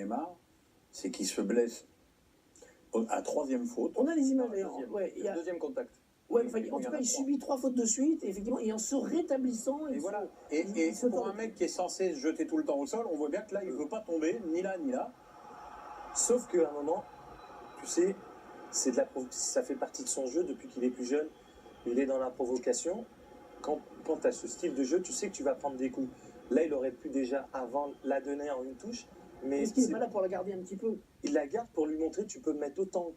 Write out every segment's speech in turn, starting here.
Neymar, c'est qu'il se blesse à troisième faute. On a les images d'ailleurs. Ouais, Il y a... Deuxième contact. Ouais, enfin, en tout cas, il subit 3 fautes de suite, et effectivement, et en se rétablissant. Et voilà. Et pour un mec qui est censé se jeter tout le temps au sol, on voit bien que là, il ne veut pas tomber, ni là, ni là. Sauf qu'à un moment, tu sais, ça fait partie de son jeu depuis qu'il est plus jeune. Il est dans la provocation. Quand tu as ce style de jeu, tu sais que tu vas prendre des coups. Là, il aurait pu déjà avant la donner en une touche. Mais est-ce qu'il n'est pas là pour la garder un petit peu? Il la garde pour lui montrer tu peux mettre autant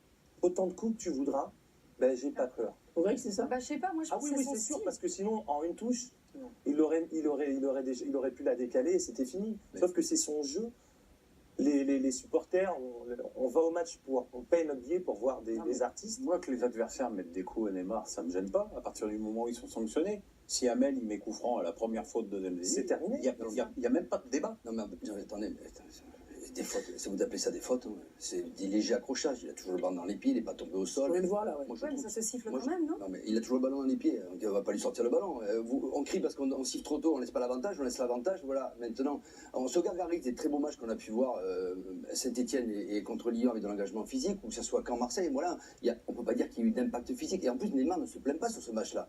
de coups que tu voudras. Ben, j'ai pas peur. On dirait que c'est ça. Bah, je sais pas, moi je pense oui, que oui, c'est sûr, parce que sinon, en une touche, il aurait pu la décaler et c'était fini. Mais... Sauf que c'est son jeu. Les supporters, on va au match on paye notre billet pour voir des artistes. Moi, que les adversaires mettent des coups à Neymar, ça me gêne pas, à partir du moment où ils sont sanctionnés. Si Amel, il met coup franc à la première faute de Dembélé, c'est terminé. Il n'y a même pas de débat. Non, mais attendez, des fautes, si vous appelez ça des fautes, c'est des légers accrochages. Il a toujours le ballon dans les pieds, il n'est pas tombé au sol. On vient de voir là, ouais. Ouais, mais ça se siffle quand même, non? Non, mais il a toujours le ballon dans les pieds, donc on ne va pas lui sortir le ballon. On crie parce qu'on siffle trop tôt, on ne laisse pas l'avantage, on laisse l'avantage, voilà. Maintenant, on se gargarise des très beaux matchs qu'on a pu voir, Saint-Etienne et contre Lyon avec de l'engagement physique, ou que ce soit qu'en Marseille, voilà. On ne peut pas dire qu'il y a eu d'impact physique. Et en plus, Neymar ne se plaint pas sur ce match-là.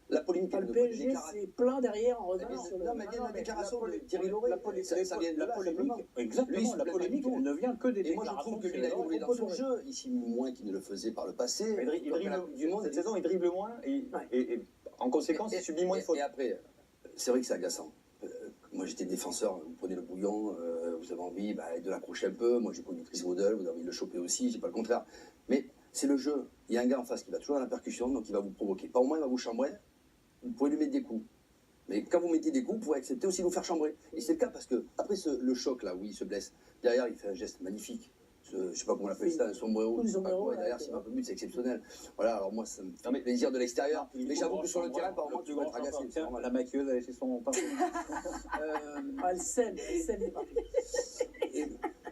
La polémique... Le PSG, c'est plein derrière en revanche. Non, mais il y a la déclaration de Thierry Lauré. La polémique, exactement, la polémique, elle ne vient que des déclarations. Et moi, je trouve que lui, il a évolué dans son jeu, ici moins qu'il ne le faisait par le passé. Il dribble du monde, cette saison, il dribble moins, et en conséquence, il subit moins de fautes. Et après, c'est vrai que c'est agaçant. Moi, j'étais défenseur, vous prenez le bouillon, vous avez envie de l'accrocher un peu. Moi, j'ai connu Chris Waddle, vous avez envie de le choper aussi, c'est pas le contraire. Mais c'est le jeu. Il y a un gars en face qui va toujours dans la percussion, donc il va vous provoquer. Pas au moins, il va vous chambrer. Vous pouvez lui mettre des coups. Mais quand vous mettez des coups, vous pouvez accepter aussi de vous faire chambrer. Et c'est le cas parce que, après le choc là, où il se blesse, derrière, il fait un geste magnifique. Je ne sais pas comment on l'appelle ça, un sombrero, je sais pas quoi, derrière, s'il va un peu but, c'est exceptionnel. Voilà, alors moi, ça me fait plaisir de l'extérieur. Mais j'avoue que sur le terrain, par moment, tu vas être agacé. La maquilleuse a laissé son pinceau. Elle scène.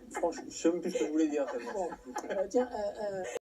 Franchement, je ne sais même plus ce que je voulais dire. Tiens,